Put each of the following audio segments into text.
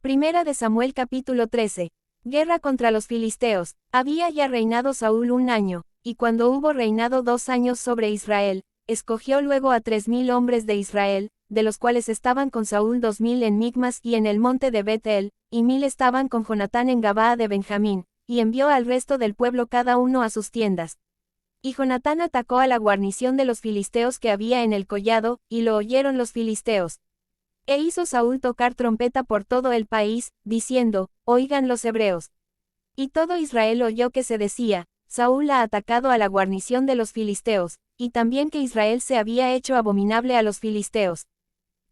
Primera de Samuel capítulo 13. Guerra contra los filisteos. Había ya reinado Saúl 1 año, y cuando hubo reinado 2 años sobre Israel, escogió luego a 3000 hombres de Israel, de los cuales estaban con Saúl 2000 en Micmas y en el monte de Bet-el, y 1000 estaban con Jonatán en Gabaa de Benjamín, y envió al resto del pueblo cada uno a sus tiendas. Y Jonatán atacó a la guarnición de los filisteos que había en el collado, y lo oyeron los filisteos. E hizo Saúl tocar trompeta por todo el país, diciendo, oigan los hebreos. Y todo Israel oyó que se decía, Saúl ha atacado a la guarnición de los filisteos, y también que Israel se había hecho abominable a los filisteos.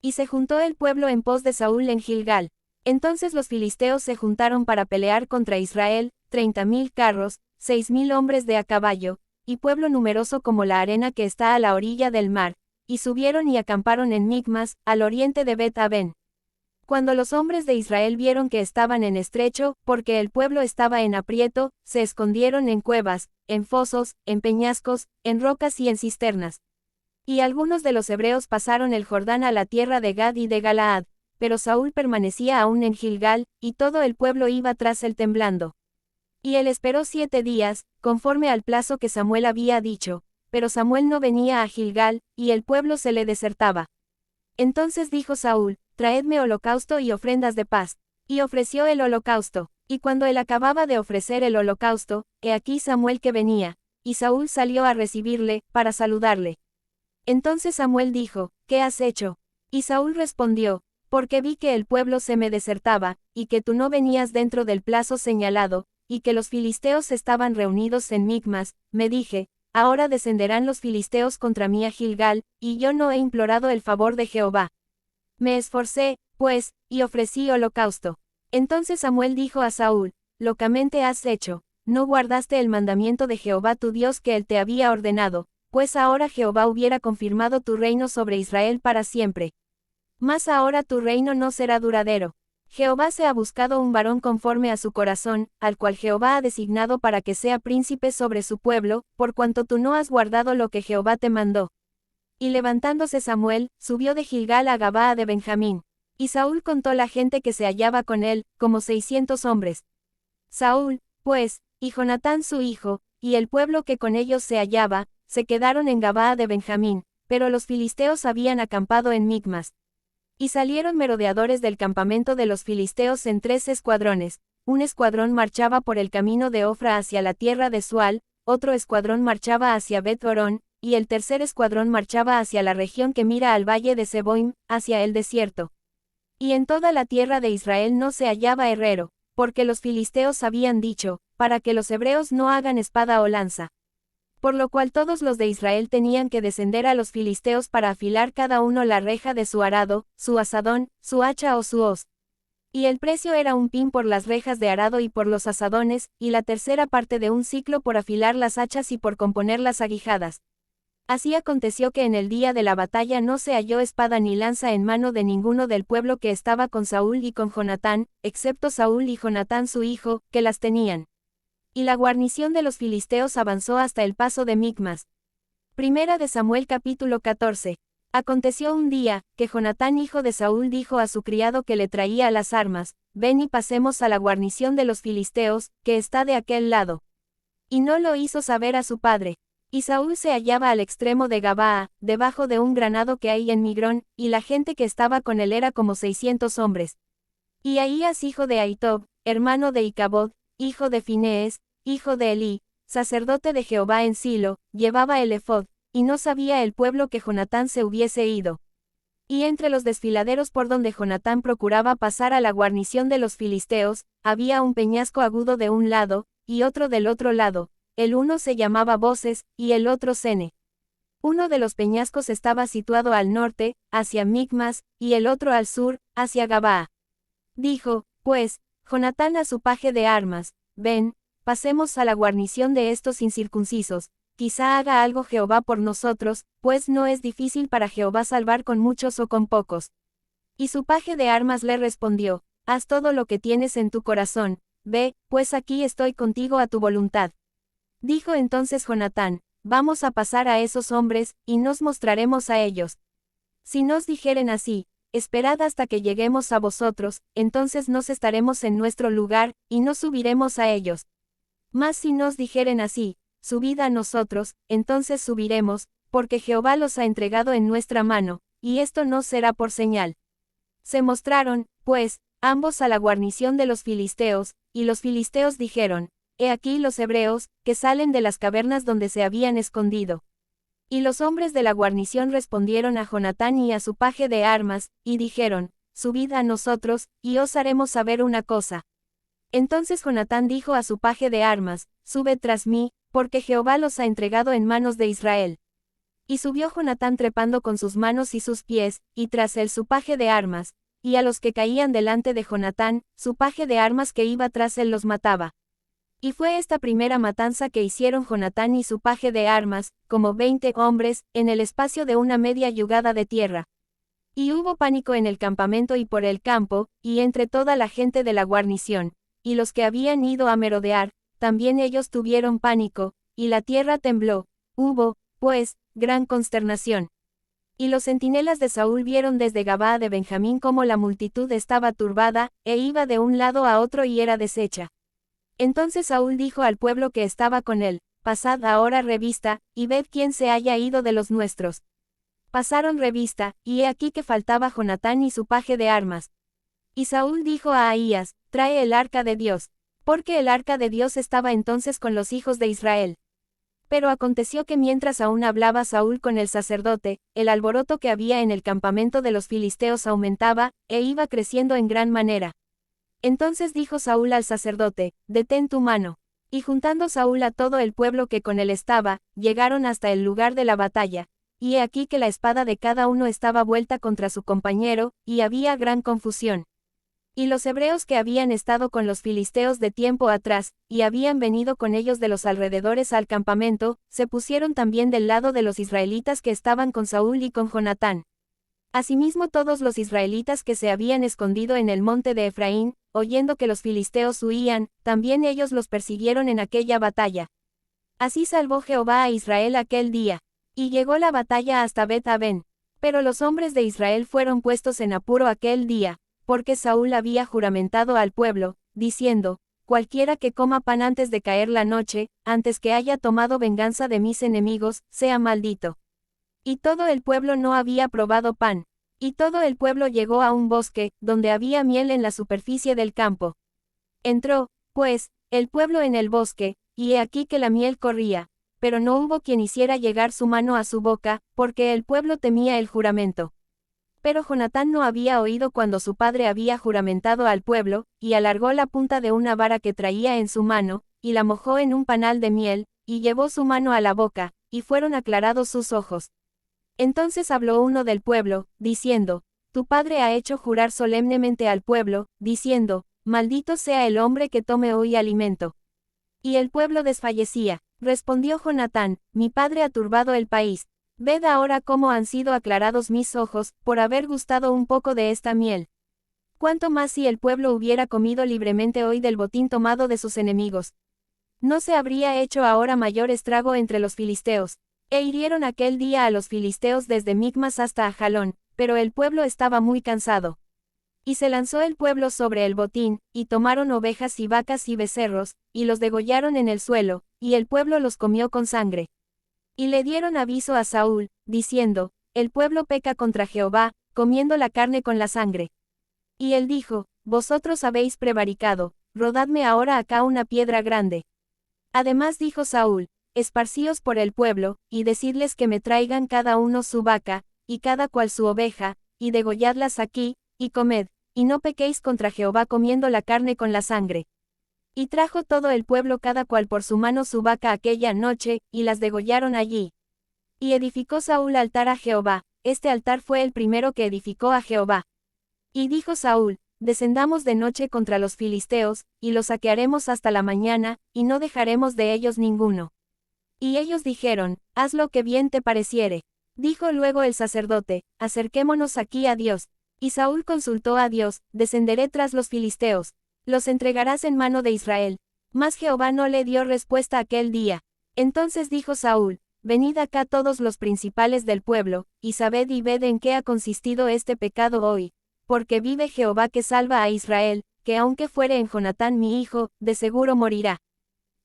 Y se juntó el pueblo en pos de Saúl en Gilgal. Entonces los filisteos se juntaron para pelear contra Israel, 30.000 carros, 6.000 hombres de a caballo, y pueblo numeroso como la arena que está a la orilla del mar. Y subieron y acamparon en Micmas, al oriente de Bet-aven. Cuando los hombres de Israel vieron que estaban en estrecho, porque el pueblo estaba en aprieto, se escondieron en cuevas, en fosos, en peñascos, en rocas y en cisternas. Y algunos de los hebreos pasaron el Jordán a la tierra de Gad y de Galaad, pero Saúl permanecía aún en Gilgal, y todo el pueblo iba tras él temblando. Y él esperó 7 días, conforme al plazo que Samuel había dicho. Pero Samuel no venía a Gilgal, y el pueblo se le desertaba. Entonces dijo Saúl, traedme holocausto y ofrendas de paz. Y ofreció el holocausto. Y cuando él acababa de ofrecer el holocausto, he aquí Samuel que venía, y Saúl salió a recibirle, para saludarle. Entonces Samuel dijo, ¿qué has hecho? Y Saúl respondió, porque vi que el pueblo se me desertaba, y que tú no venías dentro del plazo señalado, y que los filisteos estaban reunidos en Micmas, me dije, ahora descenderán los filisteos contra mí a Gilgal, y yo no he implorado el favor de Jehová. Me esforcé, pues, y ofrecí holocausto. Entonces Samuel dijo a Saúl, locamente has hecho, no guardaste el mandamiento de Jehová tu Dios que él te había ordenado, pues ahora Jehová hubiera confirmado tu reino sobre Israel para siempre. Mas ahora tu reino no será duradero. Jehová se ha buscado un varón conforme a su corazón, al cual Jehová ha designado para que sea príncipe sobre su pueblo, por cuanto tú no has guardado lo que Jehová te mandó. Y levantándose Samuel, subió de Gilgal a Gabaa de Benjamín. Y Saúl contó la gente que se hallaba con él, como 600 hombres. Saúl, pues, y Jonatán su hijo, y el pueblo que con ellos se hallaba, se quedaron en Gabaa de Benjamín, pero los filisteos habían acampado en Micmas. Y salieron merodeadores del campamento de los filisteos en 3 escuadrones, un escuadrón marchaba por el camino de Ofra hacia la tierra de Sual, otro escuadrón marchaba hacia Bet-horón, y el tercer escuadrón marchaba hacia la región que mira al valle de Seboim, hacia el desierto. Y en toda la tierra de Israel no se hallaba herrero, porque los filisteos habían dicho, para que los hebreos no hagan espada o lanza. Por lo cual todos los de Israel tenían que descender a los filisteos para afilar cada uno la reja de su arado, su azadón, su hacha o su hoz. Y el precio era 1 pin por las rejas de arado y por los azadones, y la tercera parte de 1 siclo por afilar las hachas y por componer las aguijadas. Así aconteció que en el día de la batalla no se halló espada ni lanza en mano de ninguno del pueblo que estaba con Saúl y con Jonatán, excepto Saúl y Jonatán su hijo, que las tenían. Y la guarnición de los filisteos avanzó hasta el paso de Micmas. Primera de Samuel capítulo 14. Aconteció un día, que Jonatán hijo de Saúl dijo a su criado que le traía las armas, ven y pasemos a la guarnición de los filisteos, que está de aquel lado. Y no lo hizo saber a su padre. Y Saúl se hallaba al extremo de Gabaa, debajo de un granado que hay en Migrón, y la gente que estaba con él era como 600 hombres. Y Ahías hijo de Ahitob, hermano de Icabod, hijo de Finees, hijo de Elí, sacerdote de Jehová en Silo, llevaba el ephod, y no sabía el pueblo que Jonatán se hubiese ido. Y entre los desfiladeros por donde Jonatán procuraba pasar a la guarnición de los filisteos, había un peñasco agudo de un lado, y otro del otro lado, el uno se llamaba Boses, y el otro Sene. Uno de los peñascos estaba situado al norte, hacia Micmas, y el otro al sur, hacia Gabaa. Dijo, pues, Jonatán a su paje de armas, ven, pasemos a la guarnición de estos incircuncisos, quizá haga algo Jehová por nosotros, pues no es difícil para Jehová salvar con muchos o con pocos. Y su paje de armas le respondió, haz todo lo que tienes en tu corazón, ve, pues aquí estoy contigo a tu voluntad. Dijo entonces Jonatán, vamos a pasar a esos hombres, y nos mostraremos a ellos. Si nos dijeren así, esperad hasta que lleguemos a vosotros, entonces nos estaremos en nuestro lugar, y no subiremos a ellos. Mas si nos dijeren así, subid a nosotros, entonces subiremos, porque Jehová los ha entregado en nuestra mano, y esto no será por señal. Se mostraron, pues, ambos a la guarnición de los filisteos, y los filisteos dijeron, he aquí los hebreos, que salen de las cavernas donde se habían escondido. Y los hombres de la guarnición respondieron a Jonatán y a su paje de armas, y dijeron, subid a nosotros, y os haremos saber una cosa. Entonces Jonatán dijo a su paje de armas, sube tras mí, porque Jehová los ha entregado en manos de Israel. Y subió Jonatán trepando con sus manos y sus pies, y tras él su paje de armas, y a los que caían delante de Jonatán, su paje de armas que iba tras él los mataba. Y fue esta primera matanza que hicieron Jonatán y su paje de armas, como 20 hombres, en el espacio de una media yugada de tierra. Y hubo pánico en el campamento y por el campo, y entre toda la gente de la guarnición, y los que habían ido a merodear, también ellos tuvieron pánico, y la tierra tembló. Hubo, pues, gran consternación. Y los centinelas de Saúl vieron desde Gabaa de Benjamín cómo la multitud estaba turbada, e iba de un lado a otro y era deshecha. Entonces Saúl dijo al pueblo que estaba con él, pasad ahora revista, y ved quién se haya ido de los nuestros. Pasaron revista, y he aquí que faltaba Jonatán y su paje de armas. Y Saúl dijo a Ahías, trae el arca de Dios, porque el arca de Dios estaba entonces con los hijos de Israel. Pero aconteció que mientras aún hablaba Saúl con el sacerdote, el alboroto que había en el campamento de los filisteos aumentaba, e iba creciendo en gran manera. Entonces dijo Saúl al sacerdote, detén tu mano. Y juntando Saúl a todo el pueblo que con él estaba, llegaron hasta el lugar de la batalla. Y he aquí que la espada de cada uno estaba vuelta contra su compañero, y había gran confusión. Y los hebreos que habían estado con los filisteos de tiempo atrás, y habían venido con ellos de los alrededores al campamento, se pusieron también del lado de los israelitas que estaban con Saúl y con Jonatán. Asimismo todos los israelitas que se habían escondido en el monte de Efraín, oyendo que los filisteos huían, también ellos los persiguieron en aquella batalla. Así salvó Jehová a Israel aquel día. Y llegó la batalla hasta Bet-aven. Pero los hombres de Israel fueron puestos en apuro aquel día, porque Saúl había juramentado al pueblo, diciendo, cualquiera que coma pan antes de caer la noche, antes que haya tomado venganza de mis enemigos, sea maldito. Y todo el pueblo no había probado pan. Y todo el pueblo llegó a un bosque, donde había miel en la superficie del campo. Entró, pues, el pueblo en el bosque, y he aquí que la miel corría, pero no hubo quien hiciera llegar su mano a su boca, porque el pueblo temía el juramento. Pero Jonatán no había oído cuando su padre había juramentado al pueblo, y alargó la punta de una vara que traía en su mano, y la mojó en un panal de miel, y llevó su mano a la boca, y fueron aclarados sus ojos. Entonces habló uno del pueblo, diciendo, tu padre ha hecho jurar solemnemente al pueblo, diciendo, maldito sea el hombre que tome hoy alimento. Y el pueblo desfallecía. Respondió Jonatán, mi padre ha turbado el país. Ved ahora cómo han sido aclarados mis ojos, por haber gustado un poco de esta miel. Cuánto más si el pueblo hubiera comido libremente hoy del botín tomado de sus enemigos. No se habría hecho ahora mayor estrago entre los filisteos. E hirieron aquel día a los filisteos desde Micmas hasta Ajalón, pero el pueblo estaba muy cansado. Y se lanzó el pueblo sobre el botín, y tomaron ovejas y vacas y becerros, y los degollaron en el suelo, y el pueblo los comió con sangre. Y le dieron aviso a Saúl, diciendo, el pueblo peca contra Jehová, comiendo la carne con la sangre. Y él dijo, vosotros habéis prevaricado, rodadme ahora acá una piedra grande. Además dijo Saúl, esparcíos por el pueblo, y decidles que me traigan cada uno su vaca, y cada cual su oveja, y degolladlas aquí, y comed, y no pequéis contra Jehová comiendo la carne con la sangre. Y trajo todo el pueblo cada cual por su mano su vaca aquella noche, y las degollaron allí. Y edificó Saúl altar a Jehová, este altar fue el primero que edificó a Jehová. Y dijo Saúl, descendamos de noche contra los filisteos, y los saquearemos hasta la mañana, y no dejaremos de ellos ninguno. Y ellos dijeron, haz lo que bien te pareciere. Dijo luego el sacerdote, acerquémonos aquí a Dios. Y Saúl consultó a Dios, descenderé tras los filisteos. Los entregarás en mano de Israel. Mas Jehová no le dio respuesta aquel día. Entonces dijo Saúl, venid acá todos los principales del pueblo, y sabed y ved en qué ha consistido este pecado hoy, porque vive Jehová que salva a Israel, que aunque fuere en Jonatán mi hijo, de seguro morirá.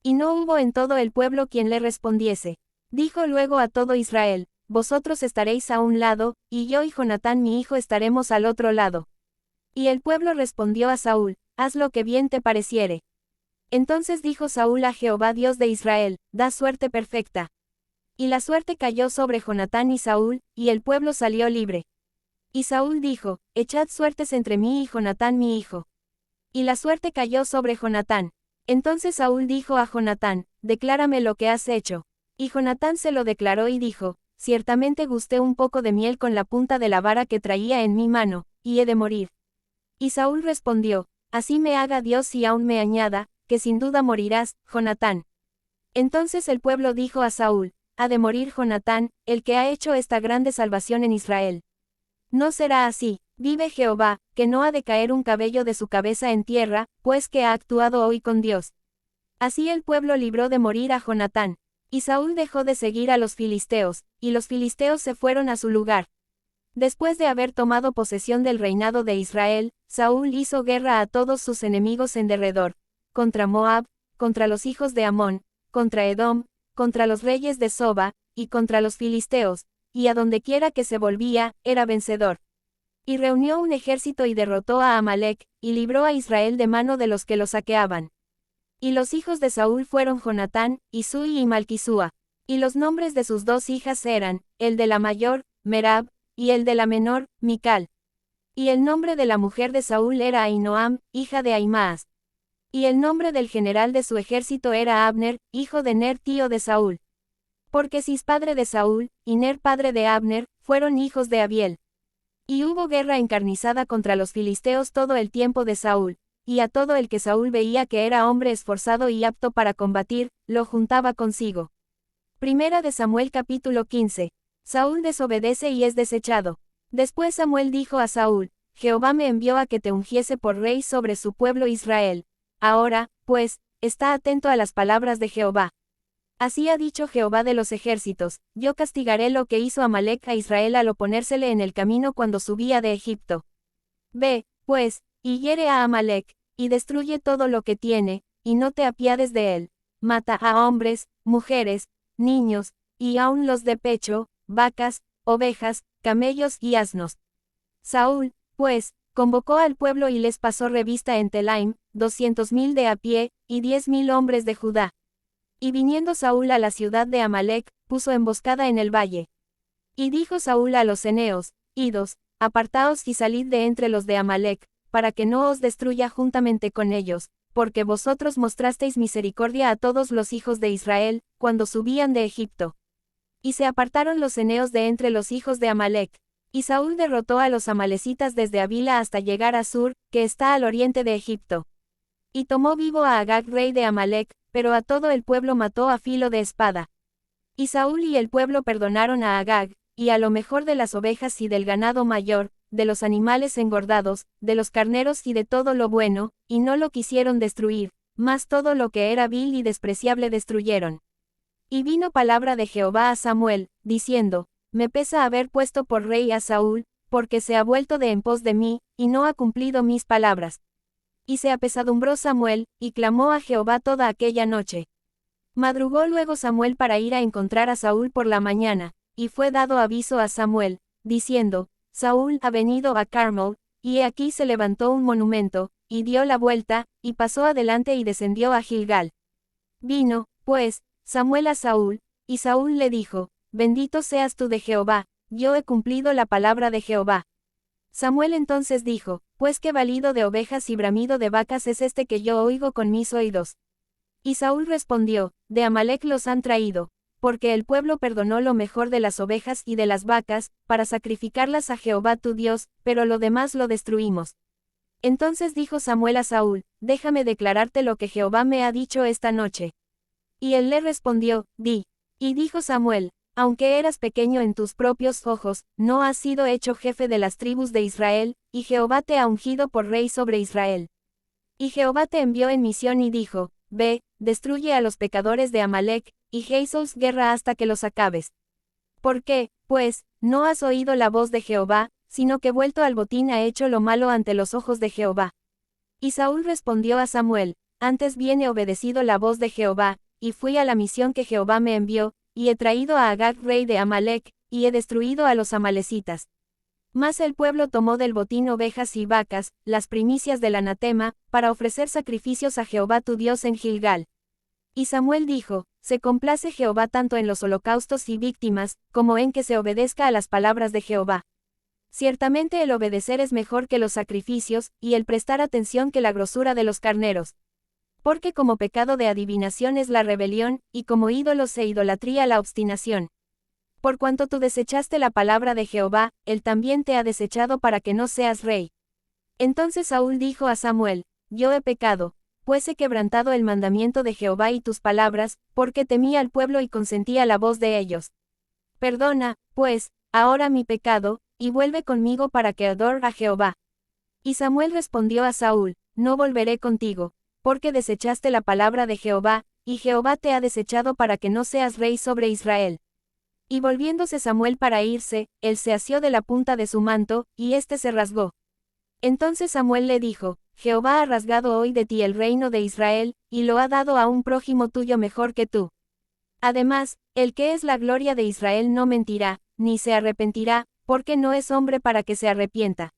Y no hubo en todo el pueblo quien le respondiese. Dijo luego a todo Israel, vosotros estaréis a un lado, y yo y Jonatán mi hijo estaremos al otro lado. Y el pueblo respondió a Saúl, haz lo que bien te pareciere. Entonces dijo Saúl a Jehová Dios de Israel, da suerte perfecta. Y la suerte cayó sobre Jonatán y Saúl, y el pueblo salió libre. Y Saúl dijo, echad suertes entre mí y Jonatán mi hijo. Y la suerte cayó sobre Jonatán. Entonces Saúl dijo a Jonatán, declárame lo que has hecho. Y Jonatán se lo declaró y dijo, ciertamente gusté un poco de miel con la punta de la vara que traía en mi mano, y he de morir. Y Saúl respondió, así me haga Dios y aún me añada, que sin duda morirás, Jonatán. Entonces el pueblo dijo a Saúl, ha de morir Jonatán, el que ha hecho esta grande salvación en Israel. No será así, vive Jehová, que no ha de caer un cabello de su cabeza en tierra, pues que ha actuado hoy con Dios. Así el pueblo libró de morir a Jonatán. Y Saúl dejó de seguir a los filisteos, y los filisteos se fueron a su lugar. Después de haber tomado posesión del reinado de Israel, Saúl hizo guerra a todos sus enemigos en derredor, contra Moab, contra los hijos de Amón, contra Edom, contra los reyes de Soba, y contra los filisteos, y a donde quiera que se volvía, era vencedor. Y reunió un ejército y derrotó a Amalec, y libró a Israel de mano de los que lo saqueaban. Y los hijos de Saúl fueron Jonatán, Isui y Malquisúa. Y los nombres de sus dos hijas eran, el de la mayor, Merab, y el de la menor, Mical. Y el nombre de la mujer de Saúl era Ahinoam, hija de Ahimaas. Y el nombre del general de su ejército era Abner, hijo de Ner tío de Saúl. Porque Cis padre de Saúl, y Ner padre de Abner, fueron hijos de Abiel. Y hubo guerra encarnizada contra los filisteos todo el tiempo de Saúl, y a todo el que Saúl veía que era hombre esforzado y apto para combatir, lo juntaba consigo. Primera de Samuel capítulo 15. Saúl desobedece y es desechado. Después Samuel dijo a Saúl, Jehová me envió a que te ungiese por rey sobre su pueblo Israel. Ahora, pues, está atento a las palabras de Jehová. Así ha dicho Jehová de los ejércitos, yo castigaré lo que hizo Amalec a Israel al oponérsele en el camino cuando subía de Egipto. Ve, pues, y hiere a Amalec, y destruye todo lo que tiene, y no te apiades de él. Mata a hombres, mujeres, niños, y aun los de pecho, vacas, ovejas, camellos y asnos. Saúl, pues, convocó al pueblo y les pasó revista en Telaim, 200,000 de a pie, y 10,000 hombres de Judá. Y viniendo Saúl a la ciudad de Amalec, puso emboscada en el valle. Y dijo Saúl a los ceneos, idos, apartaos y salid de entre los de Amalec, para que no os destruya juntamente con ellos, porque vosotros mostrasteis misericordia a todos los hijos de Israel, cuando subían de Egipto. Y se apartaron los ceneos de entre los hijos de Amalec. Y Saúl derrotó a los amalecitas desde Avila hasta llegar a Sur, que está al oriente de Egipto. Y tomó vivo a Agag rey de Amalec, pero a todo el pueblo mató a filo de espada. Y Saúl y el pueblo perdonaron a Agag, y a lo mejor de las ovejas y del ganado mayor, de los animales engordados, de los carneros y de todo lo bueno, y no lo quisieron destruir, mas todo lo que era vil y despreciable destruyeron. Y vino palabra de Jehová a Samuel, diciendo, me pesa haber puesto por rey a Saúl, porque se ha vuelto de en pos de mí, y no ha cumplido mis palabras. Y se apesadumbró Samuel, y clamó a Jehová toda aquella noche. Madrugó luego Samuel para ir a encontrar a Saúl por la mañana, y fue dado aviso a Samuel, diciendo, Saúl ha venido a Carmel, y he aquí se levantó un monumento, y dio la vuelta, y pasó adelante y descendió a Gilgal. Vino, pues, Samuel a Saúl, y Saúl le dijo, bendito seas tú de Jehová, yo he cumplido la palabra de Jehová. Samuel entonces dijo, pues qué balido de ovejas y bramido de vacas es este que yo oigo con mis oídos. Y Saúl respondió, de Amalec los han traído, porque el pueblo perdonó lo mejor de las ovejas y de las vacas, para sacrificarlas a Jehová tu Dios, pero lo demás lo destruimos. Entonces dijo Samuel a Saúl, déjame declararte lo que Jehová me ha dicho esta noche. Y él le respondió, di. Y dijo Samuel, aunque eras pequeño en tus propios ojos, no has sido hecho jefe de las tribus de Israel, y Jehová te ha ungido por rey sobre Israel. Y Jehová te envió en misión y dijo, ve, destruye a los pecadores de Amalec, y Hazaels guerra hasta que los acabes. ¿Por qué, pues, no has oído la voz de Jehová, sino que vuelto al botín ha hecho lo malo ante los ojos de Jehová? Y Saúl respondió a Samuel, antes bien he obedecido la voz de Jehová, y fui a la misión que Jehová me envió, y he traído a Agag rey de Amalec, y he destruido a los amalecitas. Mas el pueblo tomó del botín ovejas y vacas, las primicias del anatema, para ofrecer sacrificios a Jehová tu Dios en Gilgal. Y Samuel dijo, se complace Jehová tanto en los holocaustos y víctimas, como en que se obedezca a las palabras de Jehová. Ciertamente el obedecer es mejor que los sacrificios, y el prestar atención que la grosura de los carneros. Porque como pecado de adivinación es la rebelión, y como ídolos e idolatría la obstinación. Por cuanto tú desechaste la palabra de Jehová, él también te ha desechado para que no seas rey. Entonces Saúl dijo a Samuel, yo he pecado, pues he quebrantado el mandamiento de Jehová y tus palabras, porque temía al pueblo y consentía la voz de ellos. Perdona, pues, ahora mi pecado, y vuelve conmigo para que adore a Jehová. Y Samuel respondió a Saúl, no volveré contigo, porque desechaste la palabra de Jehová, y Jehová te ha desechado para que no seas rey sobre Israel. Y volviéndose Samuel para irse, él se asió de la punta de su manto, y éste se rasgó. Entonces Samuel le dijo, Jehová ha rasgado hoy de ti el reino de Israel, y lo ha dado a un prójimo tuyo mejor que tú. Además, el que es la gloria de Israel no mentirá, ni se arrepentirá, porque no es hombre para que se arrepienta.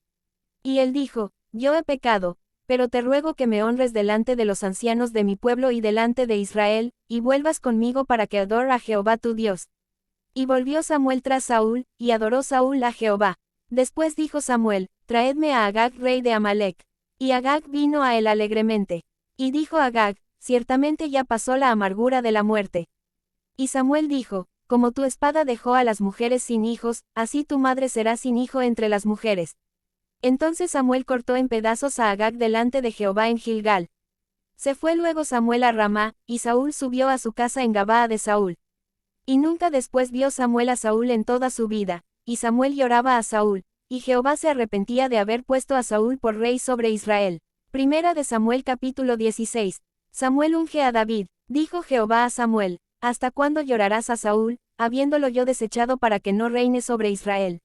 Y él dijo, yo he pecado, pero te ruego que me honres delante de los ancianos de mi pueblo y delante de Israel, y vuelvas conmigo para que adore a Jehová tu Dios. Y volvió Samuel tras Saúl, y adoró Saúl a Jehová. Después dijo Samuel, traedme a Agag rey de Amalec. Y Agag vino a él alegremente. Y dijo Agag, ciertamente ya pasó la amargura de la muerte. Y Samuel dijo, como tu espada dejó a las mujeres sin hijos, así tu madre será sin hijo entre las mujeres. Entonces Samuel cortó en pedazos a Agag delante de Jehová en Gilgal. Se fue luego Samuel a Ramá, y Saúl subió a su casa en Gabaa de Saúl. Y nunca después vio Samuel a Saúl en toda su vida, y Samuel lloraba a Saúl, y Jehová se arrepentía de haber puesto a Saúl por rey sobre Israel. Primera de Samuel capítulo 16. Samuel unge a David, dijo Jehová a Samuel, ¿hasta cuándo llorarás a Saúl, habiéndolo yo desechado para que no reine sobre Israel?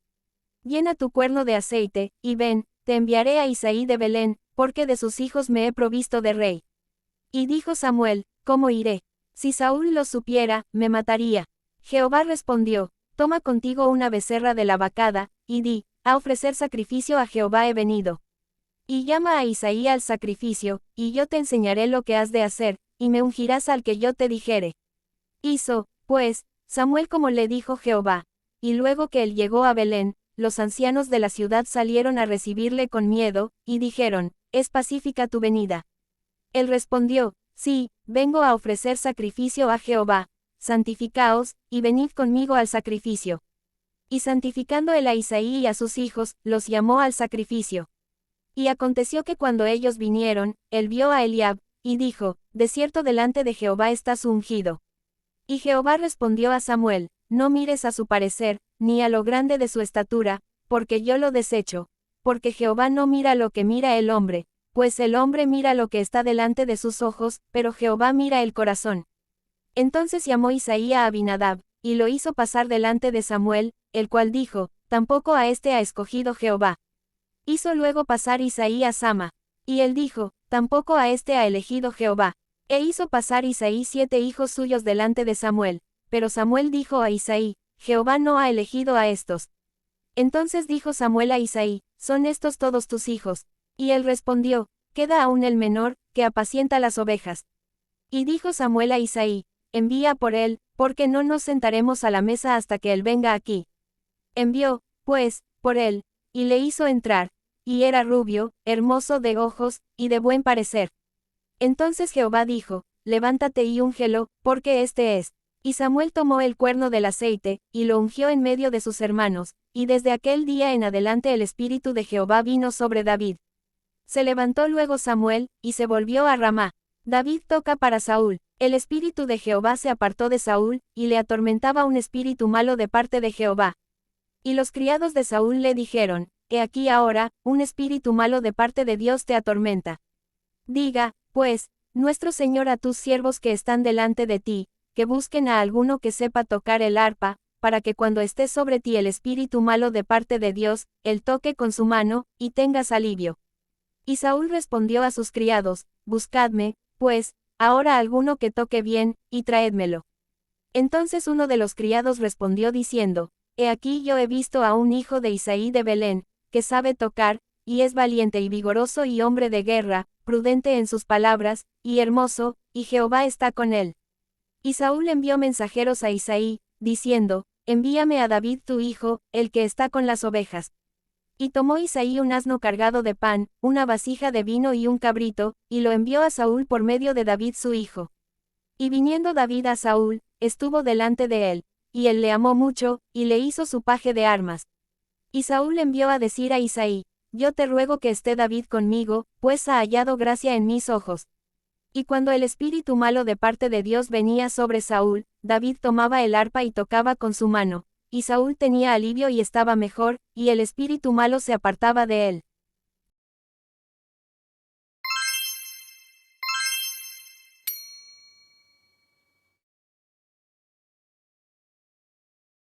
Llena tu cuerno de aceite, y ven, te enviaré a Isaí de Belén, porque de sus hijos me he provisto de rey. Y dijo Samuel, ¿cómo iré? Si Saúl lo supiera, me mataría. Jehová respondió, toma contigo una becerra de la vacada, y di, a ofrecer sacrificio a Jehová he venido. Y llama a Isaí al sacrificio, y yo te enseñaré lo que has de hacer, y me ungirás al que yo te dijere. Hizo, pues, Samuel como le dijo Jehová. Y luego que él llegó a Belén, los ancianos de la ciudad salieron a recibirle con miedo, y dijeron, ¿es pacífica tu venida? Él respondió, sí, vengo a ofrecer sacrificio a Jehová, santificaos, y venid conmigo al sacrificio. Y santificando él a Isaí y a sus hijos, los llamó al sacrificio. Y aconteció que cuando ellos vinieron, él vio a Eliab, y dijo, de cierto delante de Jehová está su ungido. Y Jehová respondió a Samuel, no mires a su parecer, ni a lo grande de su estatura, porque yo lo desecho, porque Jehová no mira lo que mira el hombre, pues el hombre mira lo que está delante de sus ojos, pero Jehová mira el corazón. Entonces llamó Isaí a Abinadab, y lo hizo pasar delante de Samuel, el cual dijo, tampoco a este ha escogido Jehová. Hizo luego pasar Isaí a Sama. Y él dijo, tampoco a este ha elegido Jehová. E hizo pasar Isaí 7 hijos suyos delante de Samuel. Pero Samuel dijo a Isaí, Jehová no ha elegido a estos. Entonces dijo Samuel a Isaí, ¿son estos todos tus hijos? Y él respondió, queda aún el menor, que apacienta las ovejas. Y dijo Samuel a Isaí, envía por él, porque no nos sentaremos a la mesa hasta que él venga aquí. Envió, pues, por él, y le hizo entrar, y era rubio, hermoso de ojos, y de buen parecer. Entonces Jehová dijo, levántate y úngelo, porque este es. Y Samuel tomó el cuerno del aceite, y lo ungió en medio de sus hermanos, y desde aquel día en adelante el espíritu de Jehová vino sobre David. Se levantó luego Samuel, y se volvió a Ramá. David toca para Saúl. El espíritu de Jehová se apartó de Saúl, y le atormentaba un espíritu malo de parte de Jehová. Y los criados de Saúl le dijeron, he aquí ahora, un espíritu malo de parte de Dios te atormenta. Diga, pues, nuestro Señor a tus siervos que están delante de ti, que busquen a alguno que sepa tocar el arpa, para que cuando esté sobre ti el espíritu malo de parte de Dios, él toque con su mano, y tengas alivio. Y Saúl respondió a sus criados, buscadme, pues, ahora alguno que toque bien, y traédmelo. Entonces uno de los criados respondió diciendo, He aquí yo he visto a un hijo de Isaí de Belén, que sabe tocar, y es valiente y vigoroso y hombre de guerra, prudente en sus palabras, y hermoso, y Jehová está con él. Y Saúl envió mensajeros a Isaí, diciendo, Envíame a David tu hijo, el que está con las ovejas. Y tomó Isaí un asno cargado de pan, una vasija de vino y un cabrito, y lo envió a Saúl por medio de David su hijo. Y viniendo David a Saúl, estuvo delante de él, y él le amó mucho, y le hizo su paje de armas. Y Saúl envió a decir a Isaí, Yo te ruego que esté David conmigo, pues ha hallado gracia en mis ojos. Y cuando el espíritu malo de parte de Dios venía sobre Saúl, David tomaba el arpa y tocaba con su mano, y Saúl tenía alivio y estaba mejor, y el espíritu malo se apartaba de él.